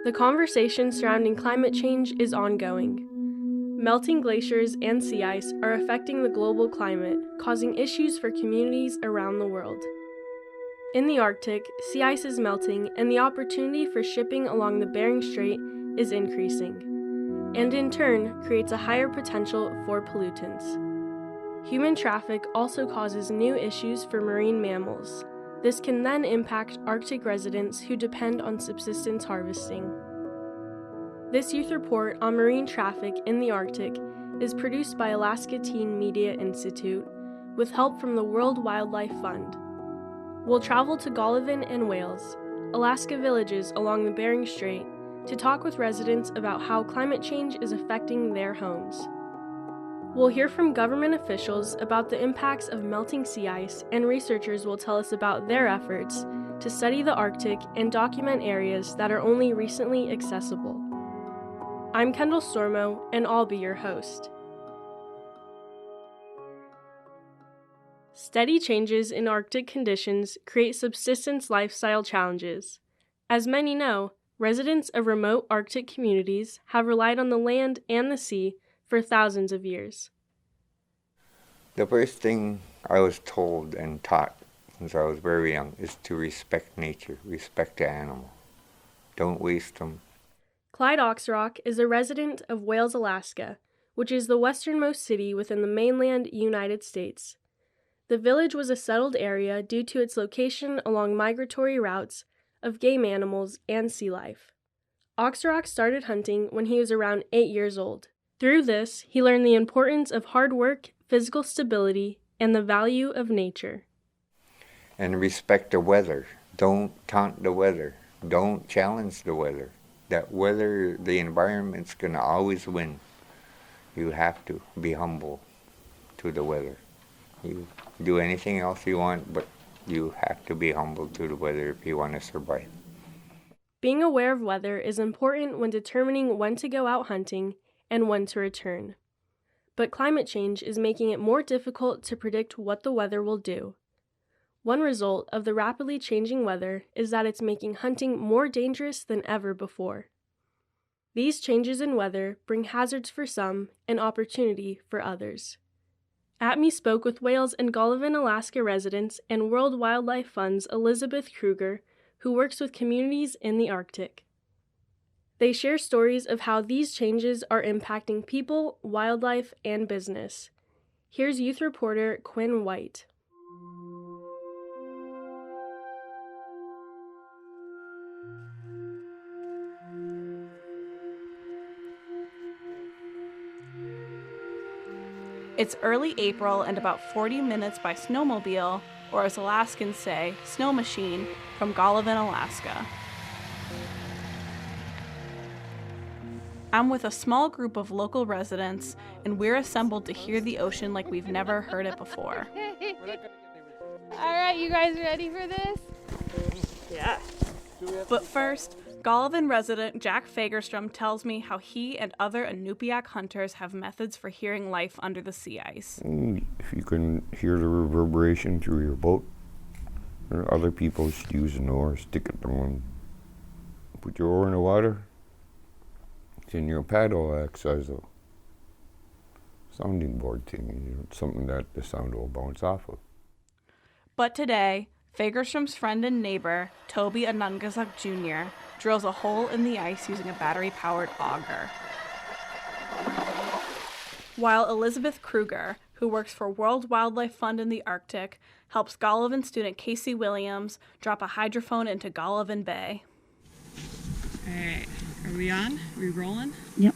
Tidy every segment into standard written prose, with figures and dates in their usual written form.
The conversation surrounding climate change is ongoing. Melting glaciers and sea ice are affecting the global climate, causing issues for communities around the world. In the Arctic, sea ice is melting and the opportunity for shipping along the Bering Strait is increasing, and in turn creates a higher potential for pollutants. Human traffic also causes new issues for marine mammals. This can then impact Arctic residents who depend on subsistence harvesting. This youth report on marine traffic in the Arctic is produced by Alaska Teen Media Institute with help from the World Wildlife Fund. We'll travel to Golovin and Wales, Alaska villages along the Bering Strait, to talk with residents about how climate change is affecting their homes. We'll hear from government officials about the impacts of melting sea ice, and researchers will tell us about their efforts to study the Arctic and document areas that are only recently accessible. I'm Kendall Stormo, and I'll be your host. Steady changes in Arctic conditions create subsistence lifestyle challenges. As many know, residents of remote Arctic communities have relied on the land and the sea for thousands of years. The first thing I was told and taught since I was very young is to respect nature, respect the animal. Don't waste them. Clyde Oxrock is a resident of Wales, Alaska, which is the westernmost city within the mainland United States. The village was a settled area due to its location along migratory routes of game animals and sea life. Oxrock started hunting when he was around 8 years old. Through this, he learned the importance of hard work, physical stability, and the value of nature. And respect the weather. Don't taunt the weather. Don't challenge the weather. That weather, the environment's going to always win. You have to be humble to the weather. You do anything else you want, but you have to be humble to the weather if you want to survive. Being aware of weather is important when determining when to go out hunting and when to return. But climate change is making it more difficult to predict what the weather will do. One result of the rapidly changing weather is that it's making hunting more dangerous than ever before. These changes in weather bring hazards for some and opportunity for others. ATMI spoke with Wales and Golovin, Alaska residents and World Wildlife Fund's Elizabeth Kruger, who works with communities in the Arctic. They share stories of how these changes are impacting people, wildlife, and business. Here's youth reporter Quinn White. It's early April and about 40 minutes by snowmobile, or as Alaskans say, snow machine, from Golovin, Alaska. I'm with a small group of local residents, and we're assembled to hear the ocean like we've never heard it before. All right, you guys ready for this? Yeah. But first, Golovin resident Jack Fagerstrom tells me how he and other Inupiaq hunters have methods for hearing life under the sea ice. If you can hear the reverberation through your boat, or other people just use an oar, stick it on, put your oar in the water. It's in your paddle acts as a sounding board thing, something that the sound will bounce off of. But today, Fagerstrom's friend and neighbor, Toby Anungazuk Jr., drills a hole in the ice using a battery-powered auger. While Elizabeth Kruger, who works for World Wildlife Fund in the Arctic, helps Golovin student Casey Williams drop a hydrophone into Golovin Bay. All right, are we on? Are we rolling? Yep.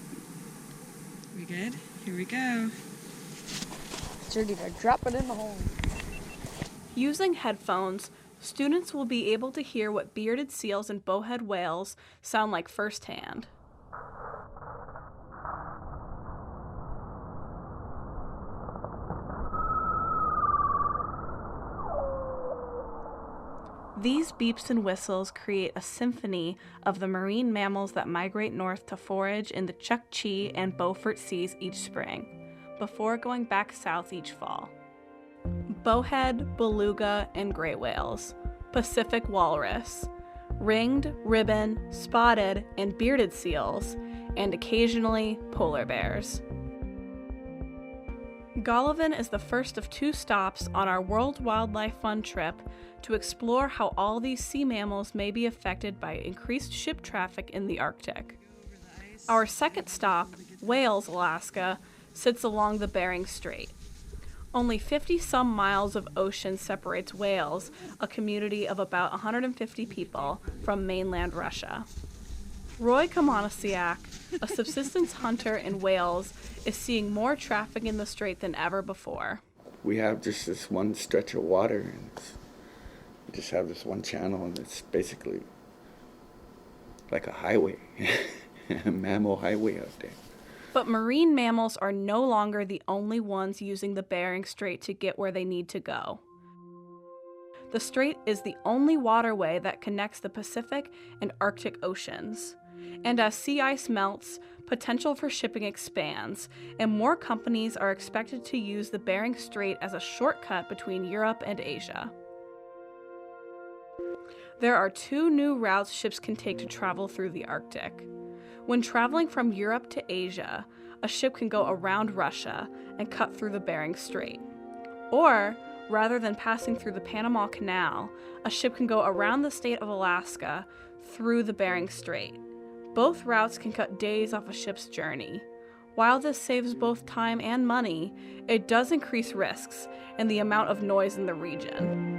We good? Here we go. It's ready to drop it in the hole. Using headphones, students will be able to hear what bearded seals and bowhead whales sound like firsthand. These beeps and whistles create a symphony of the marine mammals that migrate north to forage in the Chukchi and Beaufort Seas each spring, before going back south each fall. Bowhead, beluga, and gray whales, Pacific walrus, ringed, ribbon, spotted, and bearded seals, and occasionally polar bears. Golovin is the first of 2 stops on our World Wildlife Fund trip to explore how all these sea mammals may be affected by increased ship traffic in the Arctic. Our second stop, Wales, Alaska, sits along the Bering Strait. Only 50-some miles of ocean separates Wales, a community of about 150 people, from mainland Russia. Roy Kamanasiak, a subsistence hunter in Wales, is seeing more traffic in the strait than ever before. We have just this one stretch of water, and we just have this one channel, and it's basically like a highway, a mammal highway out there. But marine mammals are no longer the only ones using the Bering Strait to get where they need to go. The strait is the only waterway that connects the Pacific and Arctic Oceans. And as sea ice melts, potential for shipping expands, and more companies are expected to use the Bering Strait as a shortcut between Europe and Asia. There are 2 new routes ships can take to travel through the Arctic. When traveling from Europe to Asia, a ship can go around Russia and cut through the Bering Strait. Or, rather than passing through the Panama Canal, a ship can go around the state of Alaska through the Bering Strait. Both routes can cut days off a ship's journey. While this saves both time and money, it does increase risks and the amount of noise in the region.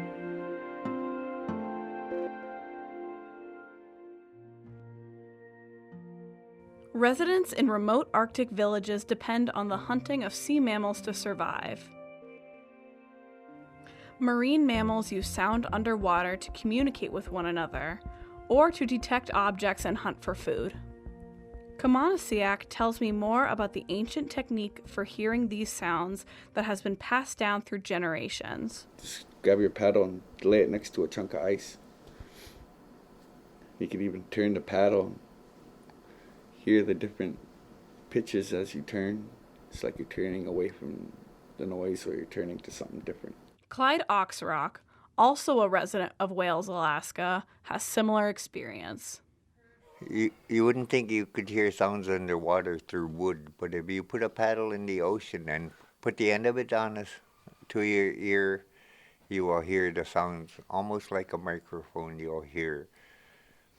Residents in remote Arctic villages depend on the hunting of sea mammals to survive. Marine mammals use sound underwater to communicate with one another, or to detect objects and hunt for food. Kamanasiak tells me more about the ancient technique for hearing these sounds that has been passed down through generations. Just grab your paddle and lay it next to a chunk of ice. You can even turn the paddle, hear the different pitches as you turn. It's like you're turning away from the noise, or you're turning to something different. Clyde Oxrock, also a resident of Wales, Alaska, has similar experience. You wouldn't think you could hear sounds underwater through wood, but if you put a paddle in the ocean and put the end of it to your ear, you will hear the sounds almost like a microphone. You'll hear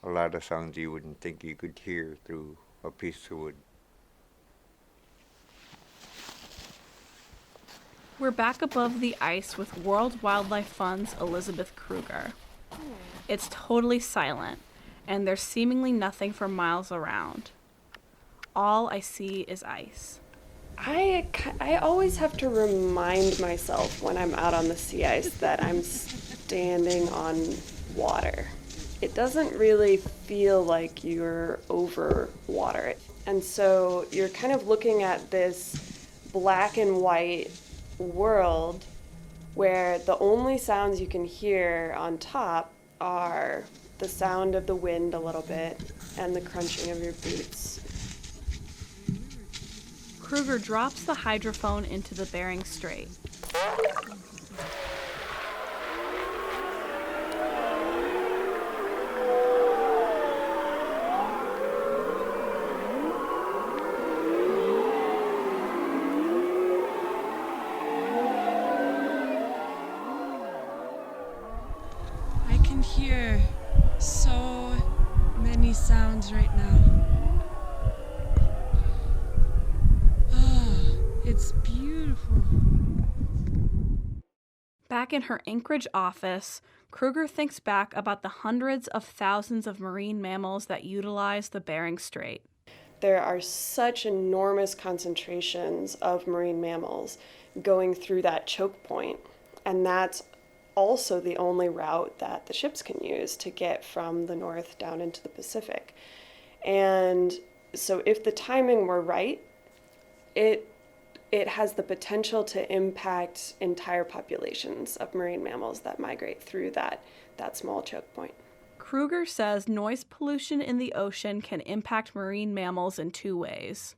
a lot of sounds you wouldn't think you could hear through a piece of wood. We're back above the ice with World Wildlife Fund's Elizabeth Kruger. It's totally silent, and there's seemingly nothing for miles around. All I see is ice. I always have to remind myself when I'm out on the sea ice that I'm standing on water. It doesn't really feel like you're over water. And so you're kind of looking at this black and white world where the only sounds you can hear on top are the sound of the wind a little bit and the crunching of your boots. Kruger drops the hydrophone into the Bering Strait. I can hear so many sounds right now. It's beautiful. Back in her Anchorage office, Kruger thinks back about the hundreds of thousands of marine mammals that utilize the Bering Strait. There are such enormous concentrations of marine mammals going through that choke point, and that's also the only route that the ships can use to get from the north down into the Pacific. And so if the timing were right, it has the potential to impact entire populations of marine mammals that migrate through that small choke point. Kruger says noise pollution in the ocean can impact marine mammals in 2 ways.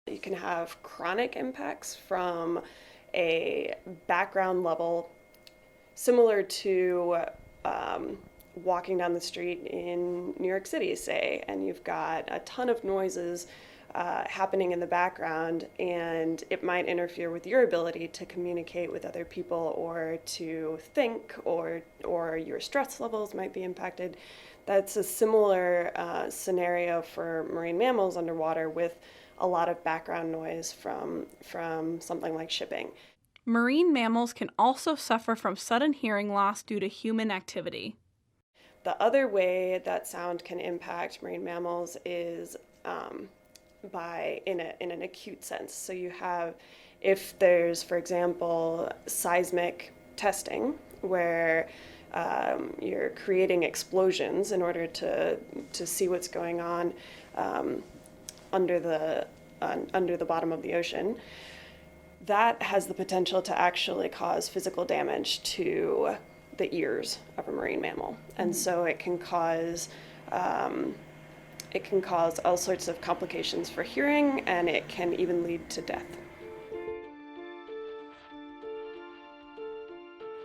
You can have chronic impacts from a background level similar to walking down the street in New York City, say, and you've got a ton of noises happening in the background, and it might interfere with your ability to communicate with other people or to think, or your stress levels might be impacted. That's a similar scenario for marine mammals underwater, with a lot of background noise from something like shipping. Marine mammals can also suffer from sudden hearing loss due to human activity. The other way that sound can impact marine mammals is in an acute sense. So you have, if there's, for example, seismic testing, where you're creating explosions in order to see what's going on under the bottom of the ocean, that has the potential to actually cause physical damage to the ears of a marine mammal. And so it can cause all sorts of complications for hearing, and it can even lead to death.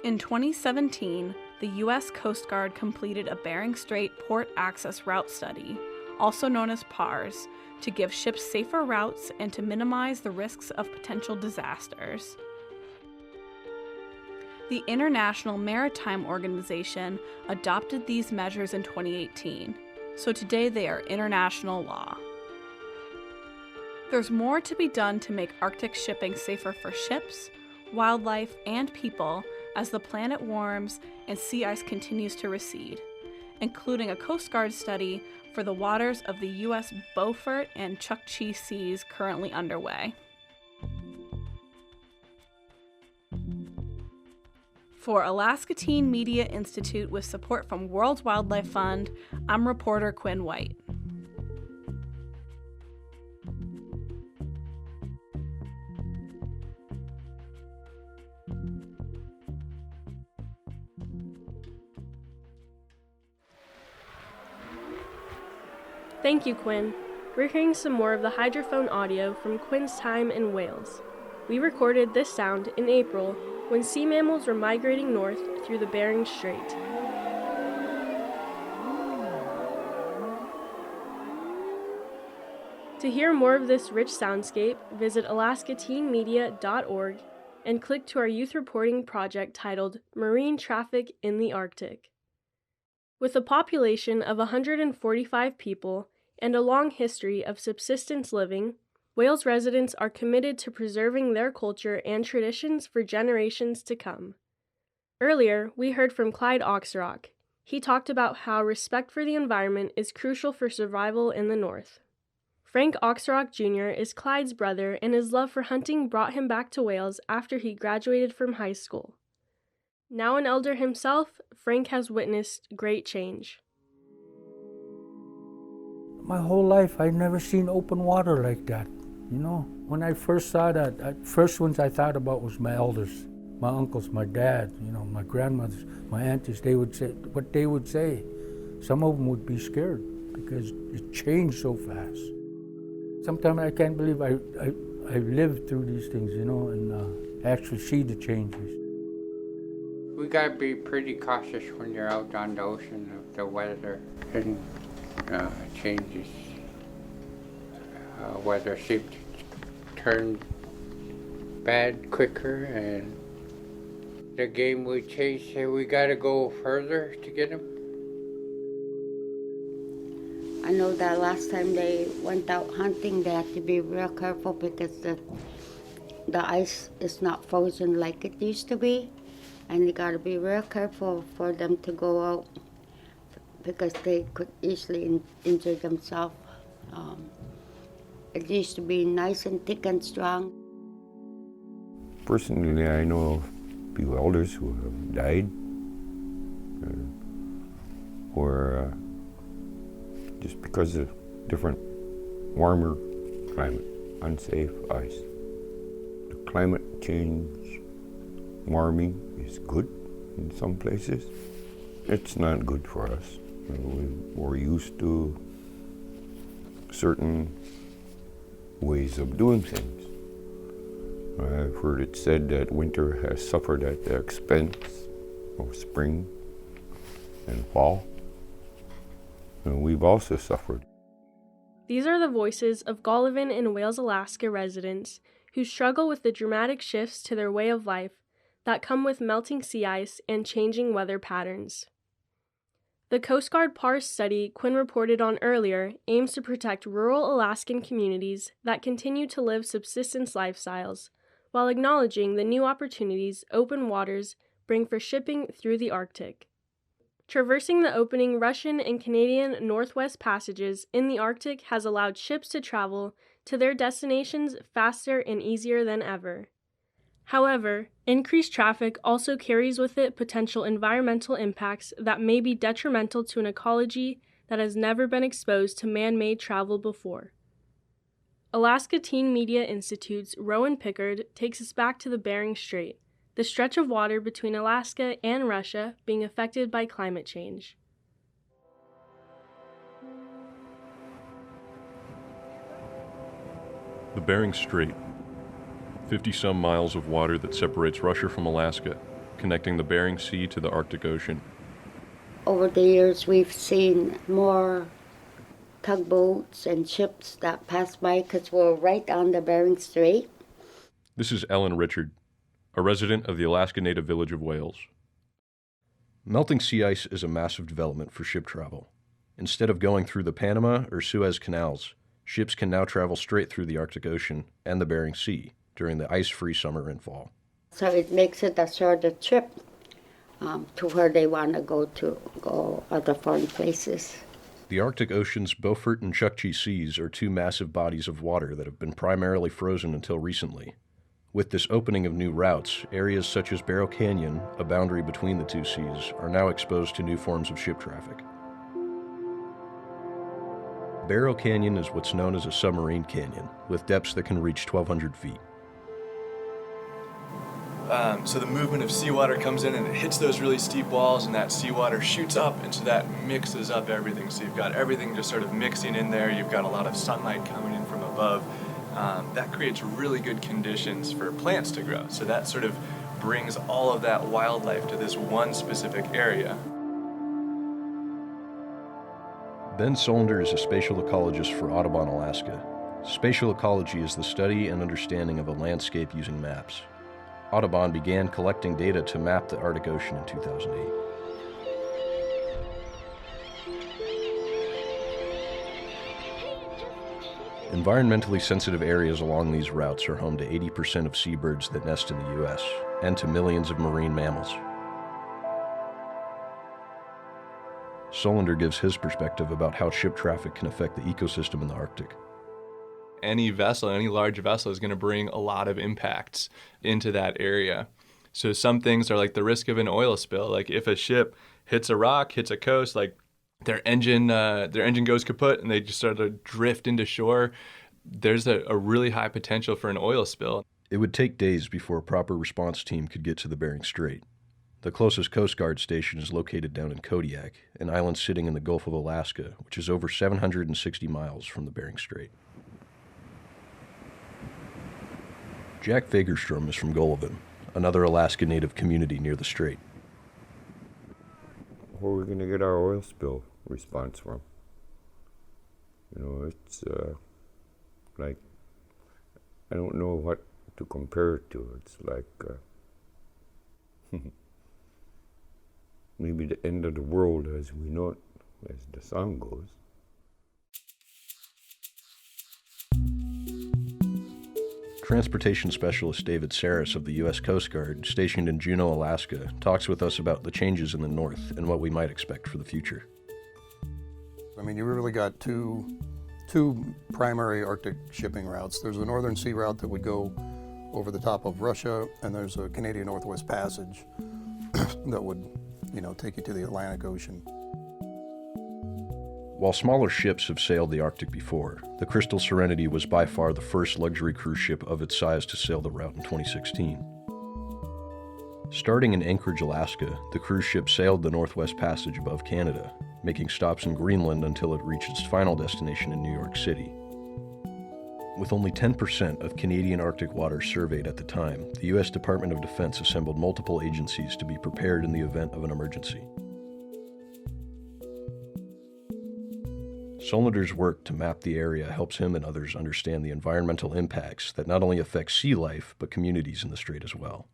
In 2017, the U.S. Coast Guard completed a Bering Strait Port Access Route Study, also known as PARS, to give ships safer routes and to minimize the risks of potential disasters. The International Maritime Organization adopted these measures in 2018, so today they are international law. There's more to be done to make Arctic shipping safer for ships, wildlife, and people as the planet warms and sea ice continues to recede, including a Coast Guard study for the waters of the U.S. Beaufort and Chukchi Seas currently underway. For Alaska Teen Media Institute with support from World Wildlife Fund, I'm reporter Quinn White. Thank you, Quinn. We're hearing some more of the hydrophone audio from Quinn's time in Wales. We recorded this sound in April when sea mammals were migrating north through the Bering Strait. To hear more of this rich soundscape, visit alaskateenmedia.org and click to our youth reporting project titled Marine Traffic in the Arctic. With a population of 145 people and a long history of subsistence living, Wales residents are committed to preserving their culture and traditions for generations to come. Earlier, we heard from Clyde Oxrock. He talked about how respect for the environment is crucial for survival in the North. Frank Oxrock Jr. is Clyde's brother, and his love for hunting brought him back to Wales after he graduated from high school. Now an elder himself, Frank has witnessed great change. My whole life, I've never seen open water like that. You know, when I first saw that, first ones I thought about was my elders, my uncles, my dad, you know, my grandmothers, my aunties. They would say what they would say. Some of them would be scared because it changed so fast. Sometimes I can't believe I lived through these things, you know, and actually see the changes. We gotta be pretty cautious when you're out on the ocean of the weather and changes. Weather seems to turn bad quicker, and the game we chase, we gotta go further to get them. I know that last time they went out hunting, they had to be real careful because the ice is not frozen like it used to be. And you got to be real careful for them to go out because they could easily injure themselves. It used to be nice and thick and strong. Personally, I know of few elders who have died or just because of different warmer climate, unsafe ice. The climate change, warming is good in some places. It's not good for us. We're used to certain ways of doing things. I've heard it said that winter has suffered at the expense of spring, and fall. And we've also suffered. These are the voices of Golovin and Wales, Alaska residents who struggle with the dramatic shifts to their way of life that come with melting sea ice and changing weather patterns. The Coast Guard PARS study Quinn reported on earlier aims to protect rural Alaskan communities that continue to live subsistence lifestyles, while acknowledging the new opportunities open waters bring for shipping through the Arctic. Traversing the opening Russian and Canadian Northwest Passages in the Arctic has allowed ships to travel to their destinations faster and easier than ever. However, increased traffic also carries with it potential environmental impacts that may be detrimental to an ecology that has never been exposed to man-made travel before. Alaska Teen Media Institute's Rowan Pickard takes us back to the Bering Strait, the stretch of water between Alaska and Russia being affected by climate change. The Bering Strait, 50-some miles of water that separates Russia from Alaska, connecting the Bering Sea to the Arctic Ocean. Over the years, we've seen more tugboats and ships that pass by because we're right on the Bering Strait. This is Ellen Richard, a resident of the Alaska Native village of Wales. Melting sea ice is a massive development for ship travel. Instead of going through the Panama or Suez canals, ships can now travel straight through the Arctic Ocean and the Bering Sea during the ice-free summer and fall. So it makes it a shorter trip to where they want to go other foreign places. The Arctic Ocean's Beaufort and Chukchi Seas are two massive bodies of water that have been primarily frozen until recently. With this opening of new routes, areas such as Barrow Canyon, a boundary between the two seas, are now exposed to new forms of ship traffic. Barrow Canyon is what's known as a submarine canyon, with depths that can reach 1,200 feet. So the movement of seawater comes in and it hits those really steep walls, and that seawater shoots up, and so that mixes up everything. So you've got everything just sort of mixing in there. You've got a lot of sunlight coming in from above. That creates really good conditions for plants to grow. So that sort of brings all of that wildlife to this one specific area. Ben Solander is a spatial ecologist for Audubon, Alaska. Spatial ecology is the study and understanding of a landscape using maps. Audubon began collecting data to map the Arctic Ocean in 2008. Environmentally sensitive areas along these routes are home to 80% of seabirds that nest in the U.S. and to millions of marine mammals. Solander gives his perspective about how ship traffic can affect the ecosystem in the Arctic. Any vessel, any large vessel is going to bring a lot of impacts into that area. So some things are like the risk of an oil spill. Like if a ship hits a rock, hits a coast, like their engine goes kaput and they just start to drift into shore, there's a really high potential for an oil spill. It would take days before a proper response team could get to the Bering Strait. The closest Coast Guard station is located down in Kodiak, an island sitting in the Gulf of Alaska, which is over 760 miles from the Bering Strait. Jack Fagerstrom is from Golovin, another Alaska Native community near the strait. Where are we going to get our oil spill response from? You know, it's like, I don't know what to compare it to. It's like maybe the end of the world as we know it, as the song goes. Transportation Specialist David Saris of the U.S. Coast Guard, stationed in Juneau, Alaska, talks with us about the changes in the north and what we might expect for the future. I mean, you really got two primary Arctic shipping routes. There's a Northern Sea route that would go over the top of Russia, and there's a Canadian Northwest Passage that would, take you to the Atlantic Ocean. While smaller ships have sailed the Arctic before, the Crystal Serenity was by far the first luxury cruise ship of its size to sail the route in 2016. Starting in Anchorage, Alaska, the cruise ship sailed the Northwest Passage above Canada, making stops in Greenland until it reached its final destination in New York City. With only 10% of Canadian Arctic waters surveyed at the time, the U.S. Department of Defense assembled multiple agencies to be prepared in the event of an emergency. Solander's work to map the area helps him and others understand the environmental impacts that not only affect sea life, but communities in the strait as well.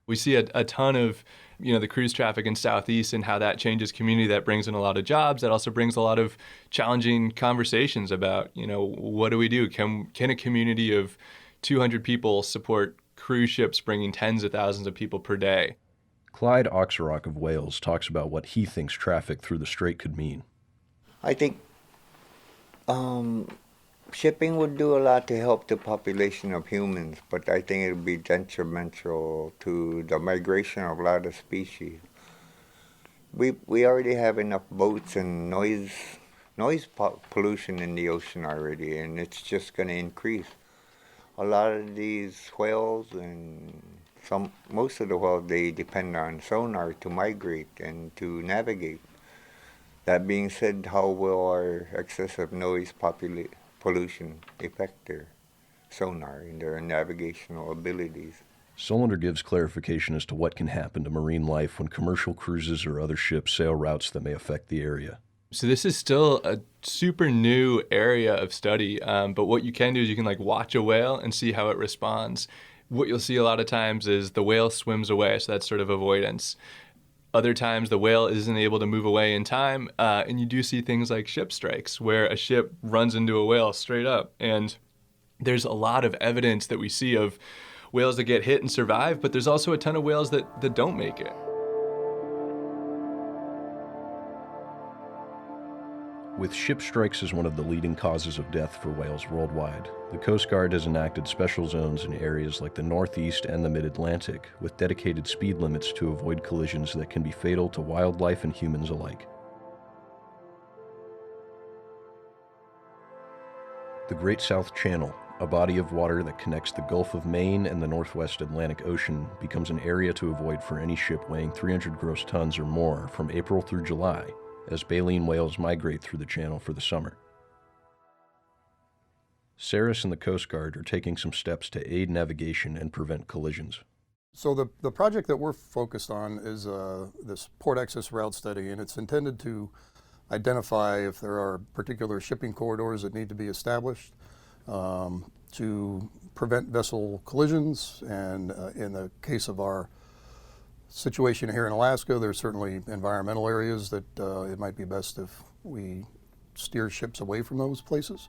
We see a ton of, the cruise traffic in Southeast and how that changes community. That brings in a lot of jobs. That also brings a lot of challenging conversations about, what do we do? Can a community of 200 people support cruise ships bringing tens of thousands of people per day? Clyde Oxerock of Wales talks about what he thinks traffic through the strait could mean. I think shipping would do a lot to help the population of humans, but I think it would be detrimental to the migration of a lot of species. We already have enough boats and noise pollution in the ocean already, and it's just going to increase. A lot of these whales and most of the whales, they depend on sonar to migrate and to navigate. That being said, how will our excessive noise pollution affect their sonar and their navigational abilities? Solander gives clarification as to what can happen to marine life when commercial cruises or other ships sail routes that may affect the area. So this is still a super new area of study, but what you can do is you can watch a whale and see how it responds. What you'll see a lot of times is the whale swims away, so that's sort of avoidance. Other times the whale isn't able to move away in time, and you do see things like ship strikes, where a ship runs into a whale straight up. And there's a lot of evidence that we see of whales that get hit and survive, but there's also a ton of whales that don't make it. With ship strikes as one of the leading causes of death for whales worldwide, the Coast Guard has enacted special zones in areas like the Northeast and the Mid-Atlantic, with dedicated speed limits to avoid collisions that can be fatal to wildlife and humans alike. The Great South Channel, a body of water that connects the Gulf of Maine and the Northwest Atlantic Ocean, becomes an area to avoid for any ship weighing 300 gross tons or more from April through July, as baleen whales migrate through the channel for the summer. Saris and the Coast Guard are taking some steps to aid navigation and prevent collisions. So the project that we're focused on is this port access route study, and it's intended to identify if there are particular shipping corridors that need to be established to prevent vessel collisions. And in the case of our situation here in Alaska, there's certainly environmental areas that it might be best if we steer ships away from those places.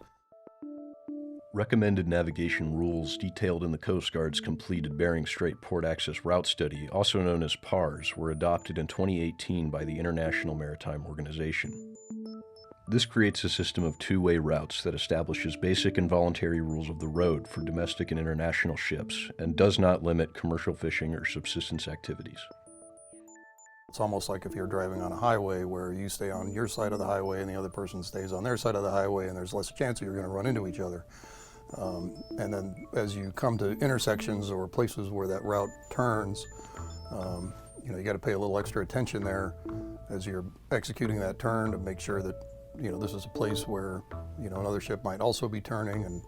Recommended navigation rules detailed in the Coast Guard's completed Bering Strait Port Access Route Study, also known as PARS, were adopted in 2018 by the International Maritime Organization. This creates a system of two-way routes that establishes basic and voluntary rules of the road for domestic and international ships and does not limit commercial fishing or subsistence activities. It's almost like if you're driving on a highway where you stay on your side of the highway and the other person stays on their side of the highway, and there's less chance that you're going to run into each other. And then as you come to intersections or places where that route turns, you got to pay a little extra attention there as you're executing that turn to make sure that this is a place where another ship might also be turning, and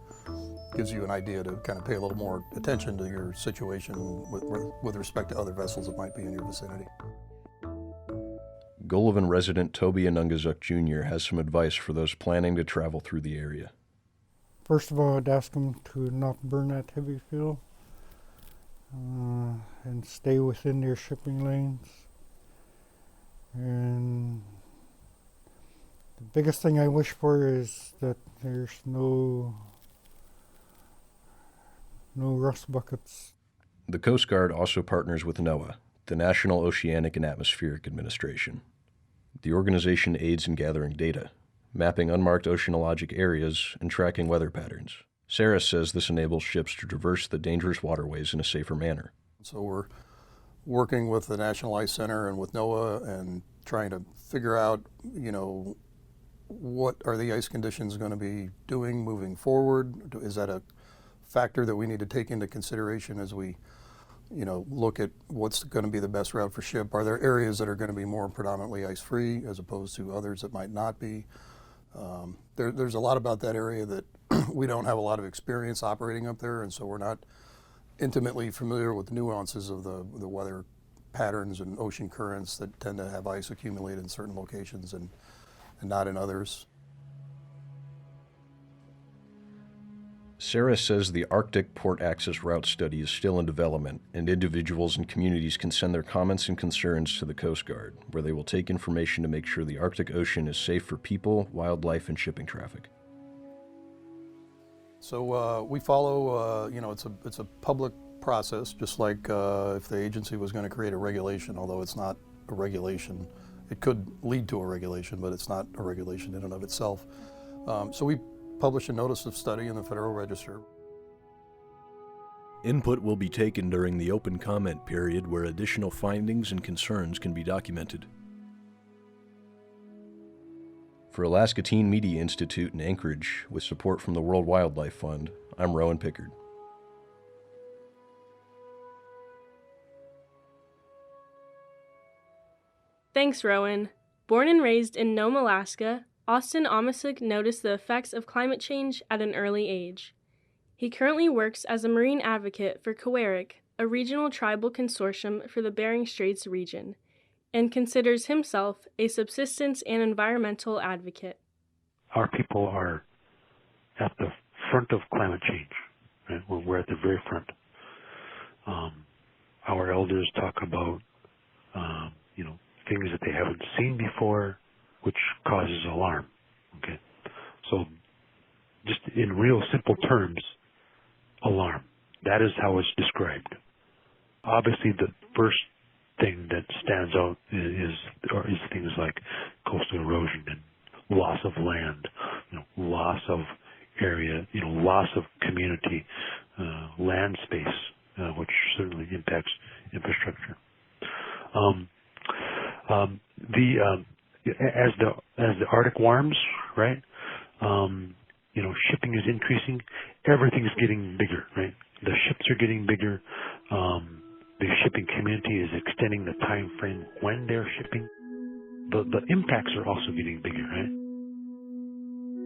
gives you an idea to kind of pay a little more attention to your situation with respect to other vessels that might be in your vicinity. Gullivan resident Toby Anungazuk Jr. has some advice for those planning to travel through the area. First of all, I'd ask them to not burn that heavy fuel and stay within their shipping lanes. And the biggest thing I wish for is that there's no rust buckets. The Coast Guard also partners with NOAA, the National Oceanic and Atmospheric Administration. The organization aids in gathering data, mapping unmarked oceanologic areas, and tracking weather patterns. Sarah says this enables ships to traverse the dangerous waterways in a safer manner. So we're working with the National Ice Center and with NOAA and trying to figure out, what are the ice conditions going to be doing moving forward? Is that a factor that we need to take into consideration as we look at what's going to be the best route for ship? Are there areas that are going to be more predominantly ice-free as opposed to others that might not be? There's a lot about that area that we don't have a lot of experience operating up there, and so we're not intimately familiar with the nuances of the weather patterns and ocean currents that tend to have ice accumulate in certain locations and not in others. Sarah says the Arctic Port Access Route Study is still in development, and individuals and communities can send their comments and concerns to the Coast Guard, where they will take information to make sure the Arctic Ocean is safe for people, wildlife, and shipping traffic. So we follow, it's a public process, just like if the agency was going to create a regulation, although it's not a regulation. It could lead to a regulation, but it's not a regulation in and of itself. So we publish a notice of study in the Federal Register. Input will be taken during the open comment period where additional findings and concerns can be documented. For Alaska Teen Media Institute in Anchorage, with support from the World Wildlife Fund, I'm Rowan Pickard. Thanks, Rowan. Born and raised in Nome, Alaska, Austin Omasuk noticed the effects of climate change at an early age. He currently works as a marine advocate for Kwerik, a regional tribal consortium for the Bering Straits region, and considers himself a subsistence and environmental advocate. Our people are at the front of climate change. Right? We're at the very front. Our elders talk about, things that they haven't seen before, which causes alarm. Okay, so just in real simple terms, alarm. That is how it's described. Obviously, the first thing that stands out is things like coastal erosion and loss of land, loss of area, loss of community, land space, which certainly impacts infrastructure. As the Arctic warms, right? Shipping is increasing. Everything's getting bigger, right? The ships are getting bigger. The shipping community is extending the time frame when they're shipping. The impacts are also getting bigger, right?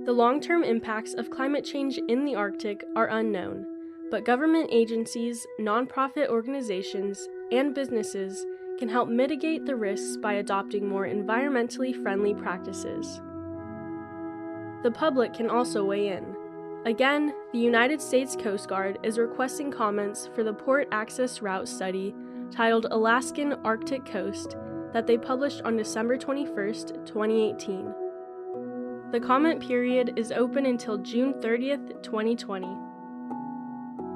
The long-term impacts of climate change in the Arctic are unknown, but government agencies, nonprofit organizations, and businesses can help mitigate the risks by adopting more environmentally friendly practices. The public can also weigh in. Again, the United States Coast Guard is requesting comments for the Port Access Route Study titled Alaskan Arctic Coast that they published on December 21st, 2018. The comment period is open until June 30th, 2020.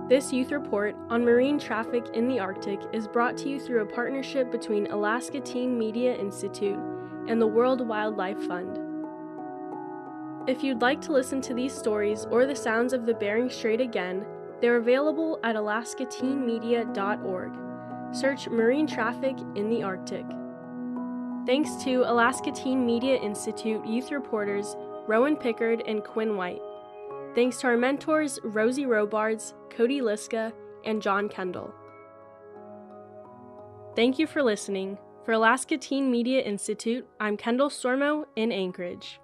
This youth report on marine traffic in the Arctic is brought to you through a partnership between Alaska Teen Media Institute and the World Wildlife Fund. If you'd like to listen to these stories or the sounds of the Bering Strait again, they're available at alaskateenmedia.org. Search Marine Traffic in the Arctic. Thanks to Alaska Teen Media Institute youth reporters Rowan Pickard and Quinn White. Thanks to our mentors Rosey Robards, Cody Liska, and John Kendall. Thank you for listening. For Alaska Teen Media Institute, I'm Kendall Stormo in Anchorage.